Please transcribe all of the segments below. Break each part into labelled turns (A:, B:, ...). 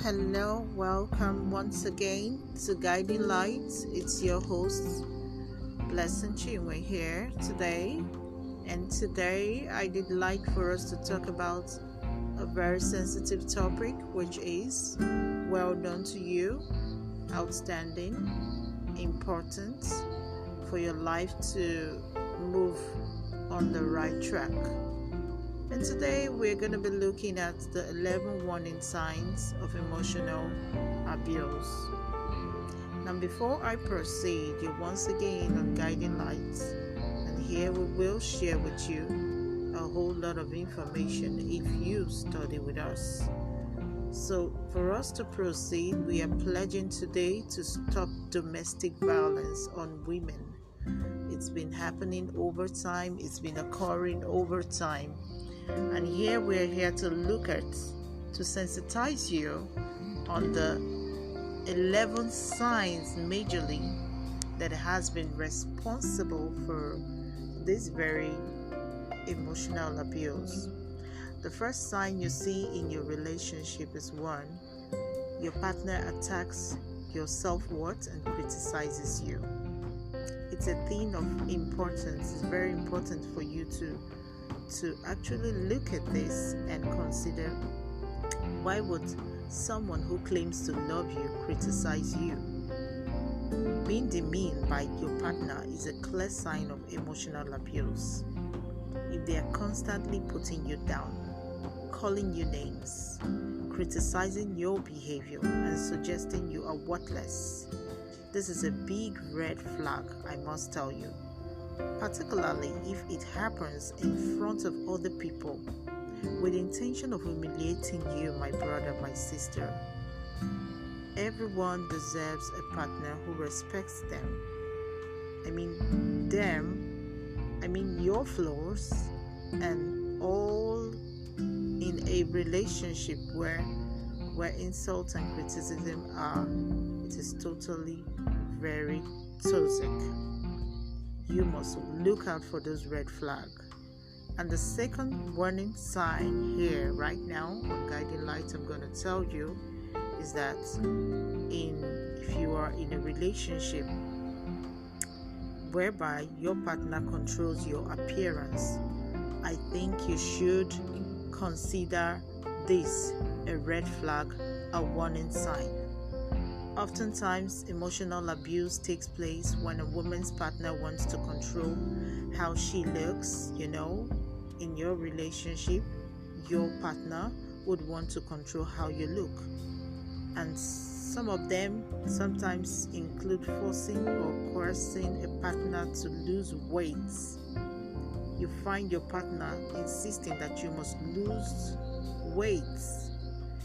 A: hello, welcome once again to Guiding Lights. It's your host, Blessing Chinwe here today. And today I did like for us to talk about a very sensitive topic, which is well done to you, outstanding, important for your life to move on the right track. And today we're going to be looking at the 11 warning signs of emotional abuse. Now, before I proceed, you're once again on Guiding Lights, and here we will share with you a whole lot of information if you study with us. So, for us to proceed, we are pledging today to stop domestic violence on women. It's been happening over time, it's been occurring over time. And here we're here to look at, to sensitize you on the 11 signs majorly that has been responsible for this very emotional abuse. The first sign you see in your relationship is one, your partner attacks your self-worth and criticizes you. It's a thing of importance. It's very important for you to actually look at this and consider, why would someone who claims to love you criticize you? Being demeaned by your partner is a clear sign of emotional abuse. If they are constantly putting you down, calling you names, criticizing your behavior, and suggesting you are worthless, this is a big red flag, I must tell you. Particularly if it happens in front of other people with the intention of humiliating you, my brother, my sister. Everyone deserves a partner who respects them. Your flaws, and all in a relationship where insult and criticism are, it is totally very toxic. You must look out for those red flags. And the second warning sign here right now on Guiding Light I'm going to tell you is that if you are in a relationship whereby your partner controls your appearance, I think you should consider this a red flag, a warning sign. Oftentimes, emotional abuse takes place when a woman's partner wants to control how she looks. In your relationship, your partner would want to control how you look. And some of them sometimes include forcing or coercing a partner to lose weight. You find your partner insisting that you must lose weight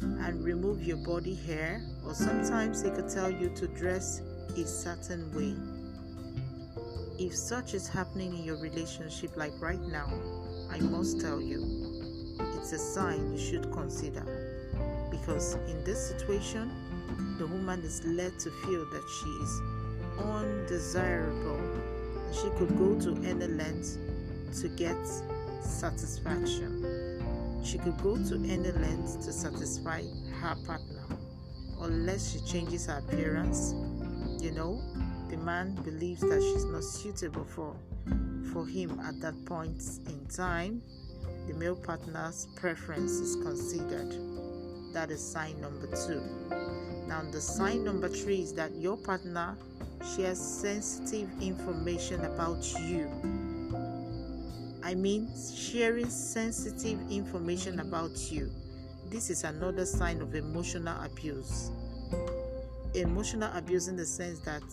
A: and remove your body hair, or sometimes he could tell you to dress a certain way. If such is happening in your relationship like right now, I must tell you, it's a sign you should consider, because in this situation, the woman is led to feel that she is undesirable. She could go to any length to get satisfaction. She could go to any length to satisfy her partner, unless she changes her appearance. The man believes that she's not suitable for him at that point in time. The male partner's preference is considered. That is sign number 2. Now, the sign number 3 is that your partner shares sensitive information about you. Sharing sensitive information about you. This is another sign of emotional abuse. Emotional abuse in the sense that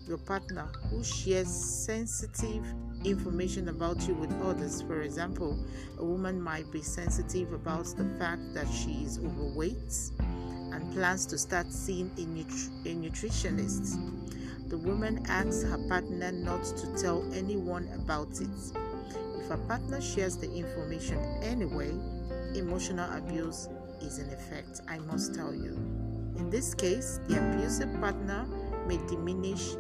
A: your partner who shares sensitive information about you with others. For example, a woman might be sensitive about the fact that she is overweight and plans to start seeing a nutritionist. The woman asks her partner not to tell anyone about it. If a partner shares the information anyway, emotional abuse is in effect, I must tell you. In this case, the abusive partner may diminish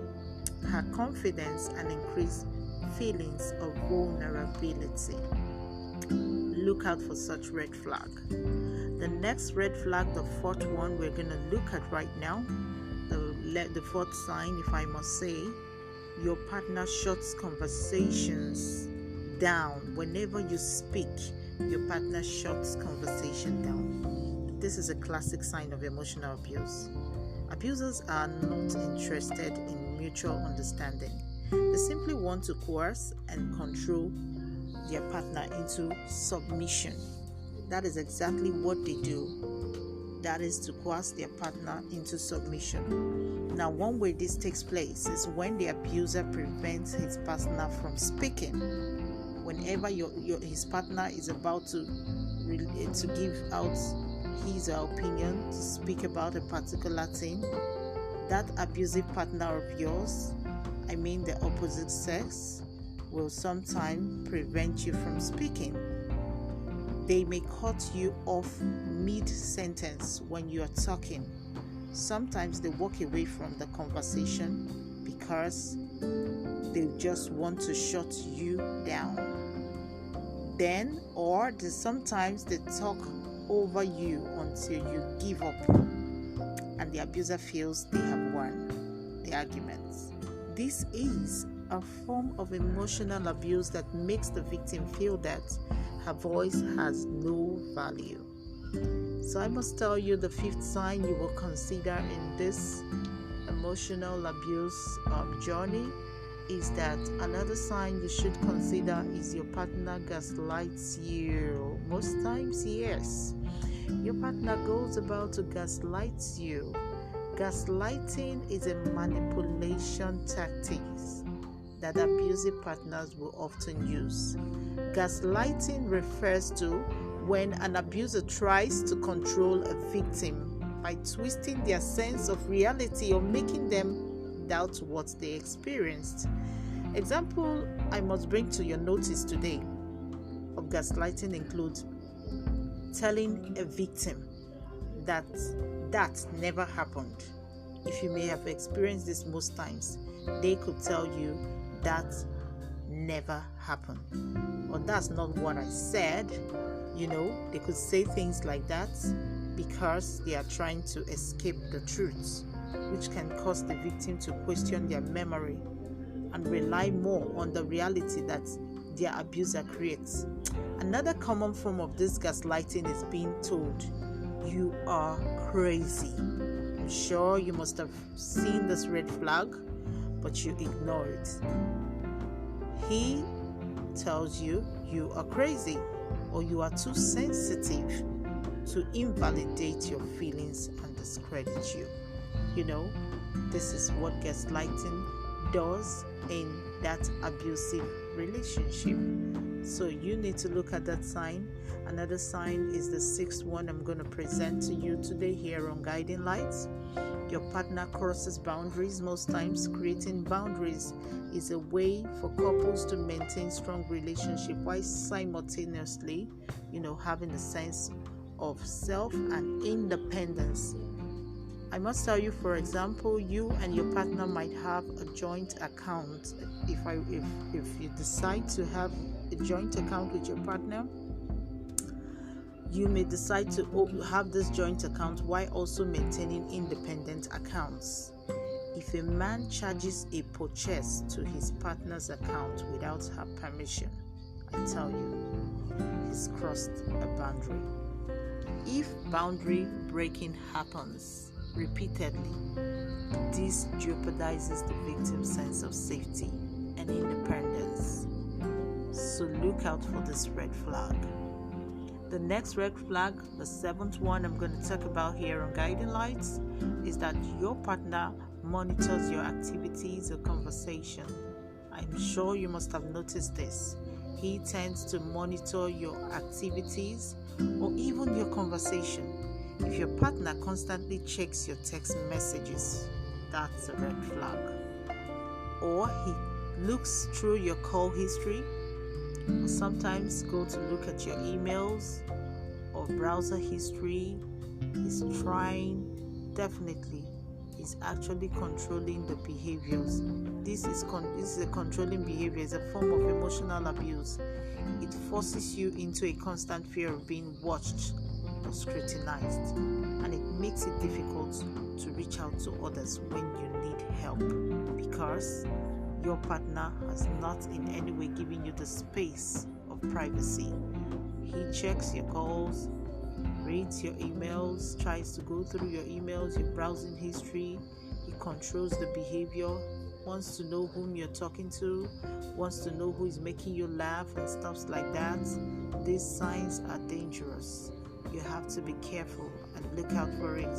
A: her confidence and increase feelings of vulnerability. look out for such red flag. The next red flag, the fourth one we're going to look at right now, the fourth sign, if I must say, your partner shuts conversations down. Whenever you speak, your partner shuts conversation down. This is a classic sign of emotional abuse. Abusers are not interested in mutual understanding. They simply want to coerce and control their partner into submission. That is exactly what they do. That is to coerce their partner into submission. Now, one way this takes place is when the abuser prevents his partner from speaking. Whenever his partner is about to give out his or her opinion, to speak about a particular thing, that abusive partner of yours, the opposite sex, will sometimes prevent you from speaking. They may cut you off mid-sentence when you are talking. Sometimes they walk away from the conversation because they just want to shut you down. Sometimes they talk over you until you give up, and the abuser feels they have won the arguments. This is a form of emotional abuse that makes the victim feel that her voice has no value. So I must tell you, the fifth sign you will consider in this emotional abuse journey is that another sign you should consider is your partner gaslights you. Most times, yes, your partner goes about to gaslight you. Gaslighting is a manipulation tactic that abusive partners will often use. Gaslighting refers to when an abuser tries to control a victim by twisting their sense of reality or making them doubt what they experienced. Example I must bring to your notice today of gaslighting includes telling a victim that never happened. If you may have experienced this most times, they could tell you that never happened, or that's not what I said. They could say things like that because they are trying to escape the truth, which can cause the victim to question their memory and rely more on the reality that their abuser creates. Another common form of this gaslighting is being told, "You are crazy." I'm sure you must have seen this red flag, but you ignore it. He tells you you are crazy, or you are too sensitive, to invalidate your feelings and discredit you. This is what gaslighting does in that abusive relationship. So you need to look at that sign. Another sign is the sixth one I'm going to present to you today here on Guiding Lights. Your partner crosses boundaries. Most times, creating boundaries is a way for couples to maintain strong relationship while simultaneously, having a sense of self and independence. I must tell you, for example, you and your partner might have a joint account. If you decide to have a joint account with your partner, you may decide to have this joint account while also maintaining independent accounts. If a man charges a purchase to his partner's account without her permission, I tell you, he's crossed a boundary. If boundary breaking happens repeatedly, this jeopardizes the victim's sense of safety and independence. So look out for this red flag. The next red flag, the seventh one I'm going to talk about here on Guiding Lights, is that your partner monitors your activities or conversation. I'm sure you must have noticed this. He tends to monitor your activities or even your conversation. If your partner constantly checks your text messages, that's a red flag. Or he looks through your call history, or sometimes go to look at your emails or browser history. He's trying, definitely, he's actually controlling the behaviors this is a controlling behavior. It's a form of emotional abuse. It forces you into a constant fear of being watched or scrutinized, and it makes it difficult to reach out to others when you need help, because your partner has not in any way given you the space of privacy. He checks your calls, reads your emails, tries to go through your emails, your browsing history. He controls the behavior, wants to know whom you're talking to, wants to know who is making you laugh and stuff like that. These signs are dangerous. You have to be careful and look out for it.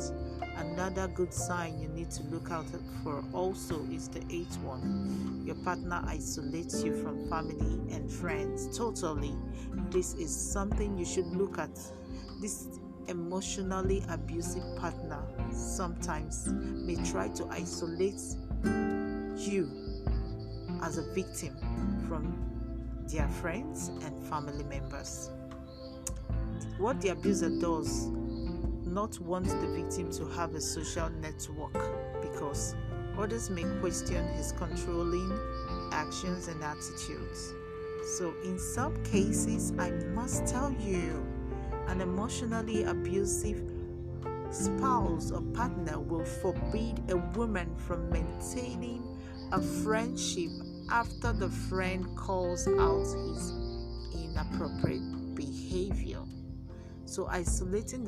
A: Another good sign you need to look out for also is the 8th one. Your partner isolates you from family and friends totally. This is something you should look at. This emotionally abusive partner sometimes may try to isolate you as a victim from their friends and family members. What the abuser does not want the victim to have a social network, because others may question his controlling actions and attitudes. So in some cases, I must tell you, an emotionally abusive spouse or partner will forbid a woman from maintaining a friendship after the friend calls out his inappropriate behavior. So isolating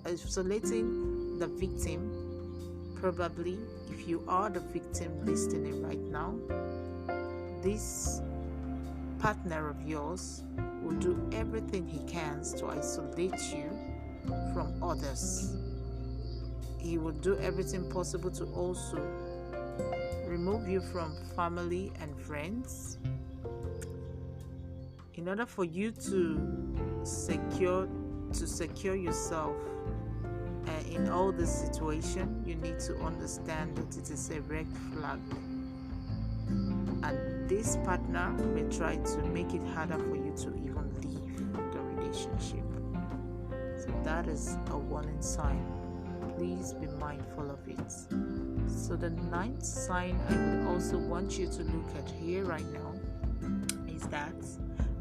A: the victim, probably if you are the victim listening right now, this partner of yours will do everything he can to isolate you from others. He will do everything possible to also remove you from family and friends. In order for you to secure yourself in all this situation, you need to understand that it is a red flag, and this partner may try to make it harder for you to even leave the relationship. So that is a warning sign. Please be mindful of it. So the 9th sign I would also want you to look at here right now is that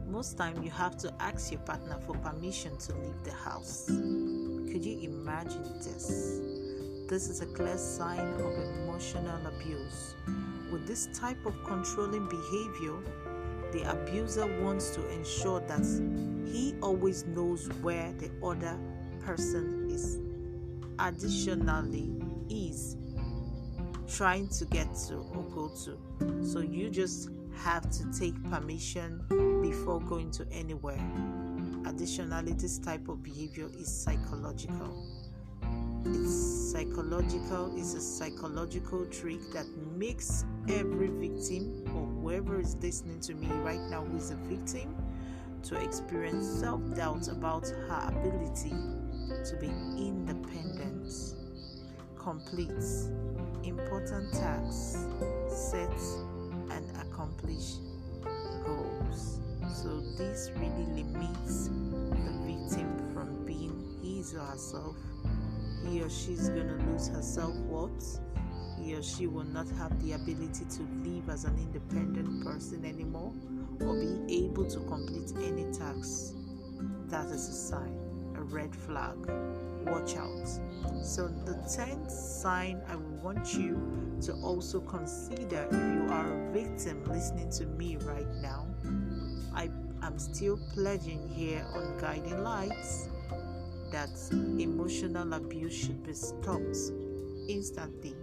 A: most time you have to ask your partner for permission to leave the house. Could you imagine this? This is a clear sign of emotional abuse. With this type of controlling behavior, the abuser wants to ensure that he always knows where the other person is. Additionally, is trying to get to or go to. So you just have to take permission before going to anywhere. Additionally, this type of behavior is psychological. It's a psychological trick that makes every victim, or whoever is listening to me right now who is a victim, to experience self-doubt about her ability to be independent, complete important tasks, set and accomplish goals. So this really limits the victim from being his or herself. He or she is going to lose her self-worth. He or she will not have the ability to live as an independent person anymore, or be able to complete any tasks. That is a sign, a red flag. Watch out. So the 10th sign I want you to also consider, if you are a victim listening to me right now, I'm still pledging here on Guiding Lights that emotional abuse should be stopped instantly.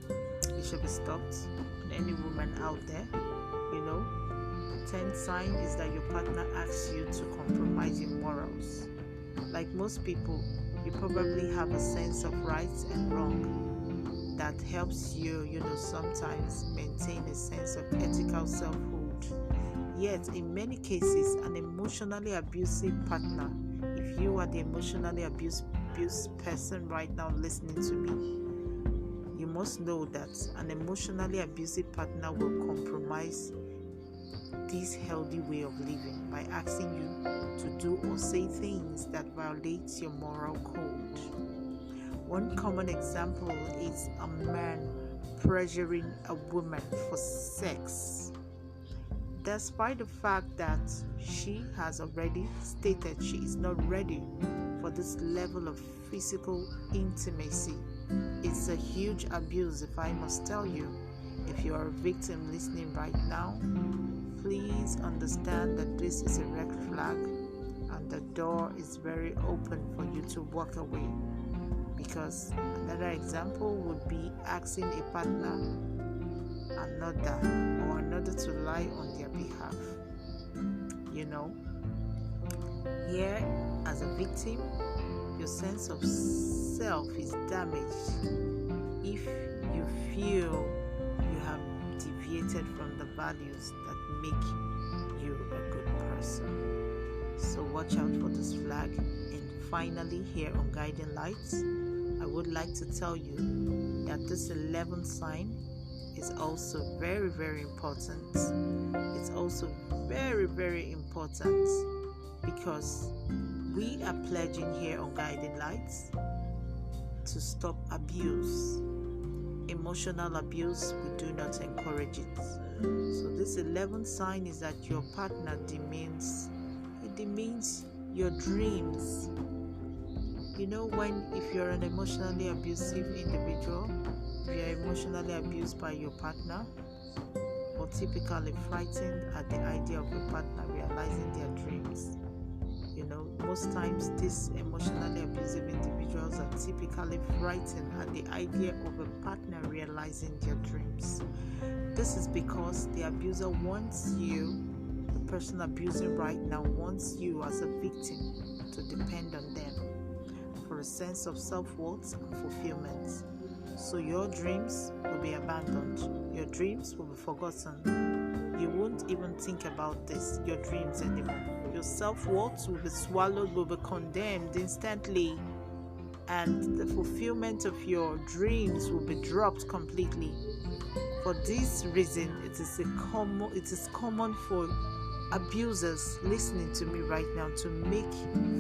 A: It should be stopped. And any woman out there, the 10th sign is that your partner asks you to compromise your morals. Like most people, you probably have a sense of right and wrong that helps you, sometimes maintain a sense of ethical selfhood. Yet, in many cases, an emotionally abusive partner, if you are the emotionally abused person right now listening to me, you must know that an emotionally abusive partner will compromise this healthy way of living by asking you to do or say things that violate your moral code. One common example is a man pressuring a woman for sex, despite the fact that she has already stated she is not ready for this level of physical intimacy. It's a huge abuse, if I must tell you. If you are a victim listening right now, please understand that this is a red flag and the door is very open for you to walk away. Because another example would be asking a partner another to lie on their behalf. Here as a victim, your sense of self is damaged if you feel you have deviated from the values that make you a good person. So watch out for this flag. And finally, here on Guiding Lights, I would like to tell you that this 11th sign is also very, very important. It's also very, very important because we are pledging here on Guiding Lights to stop abuse. Emotional abuse, we do not encourage it. So this 11th sign is that your partner demeans your dreams. If you're an emotionally abusive individual, if you're emotionally abused by your partner, or typically frightened at the idea of your partner realizing their dreams. Most times these emotionally abusive individuals are typically frightened at the idea of a partner realizing their dreams. This is because the abuser wants you, the person abusing right now wants you as a victim to depend on them for a sense of self-worth and fulfillment. So your dreams will be abandoned. Your dreams will be forgotten. You won't even think about your dreams anymore. Your self-worth will be swallowed, will be condemned instantly, and the fulfillment of your dreams will be dropped completely. For this reason, it is common for abusers listening to me right now to make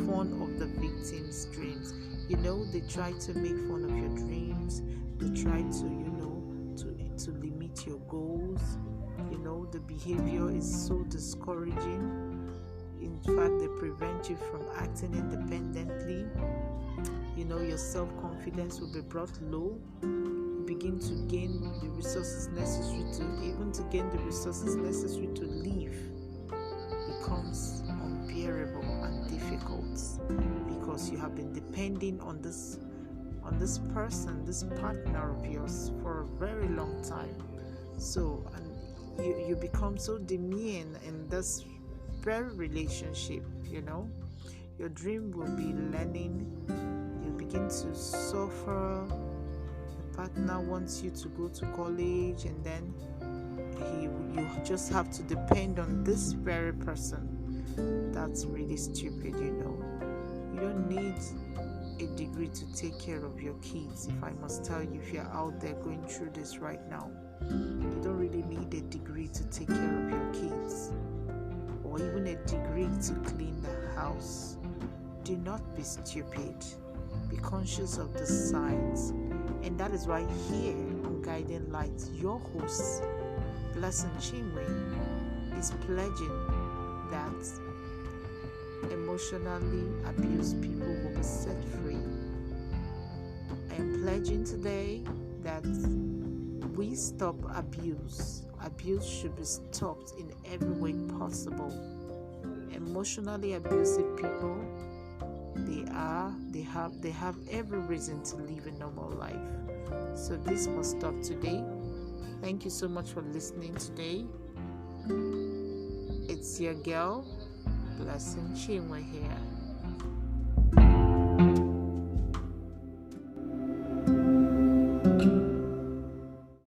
A: fun of the victim's dreams. They try to make fun of your dreams. They try to limit your goals. The behavior is so discouraging. In fact, they prevent you from acting independently. Your self-confidence will be brought low. You begin to gain the resources necessary to live becomes unbearable and difficult because you have been depending on this person, this partner of yours for a very long time. So, and you become so demeaned in this very relationship. Your dream will be learning. You begin to suffer. The partner wants you to go to college, and then you just have to depend on this very person. That's really stupid. You don't need a degree to take care of your kids. If I must tell you, if you're out there going through this right now, you don't really need a degree to take care of your kids, or even a degree to clean the house. Do not be stupid. Be conscious of the signs. And that is why here on Guiding Lights, your host, Blessing Chinwe, is pledging that emotionally abused people will be set free. I am pledging today that we stop abuse. Abuse should be stopped in every way possible. Emotionally abusive people, they have every reason to live a normal life. So this must stop today. Thank you so much for listening today. It's your girl, Blessing Chinwe here.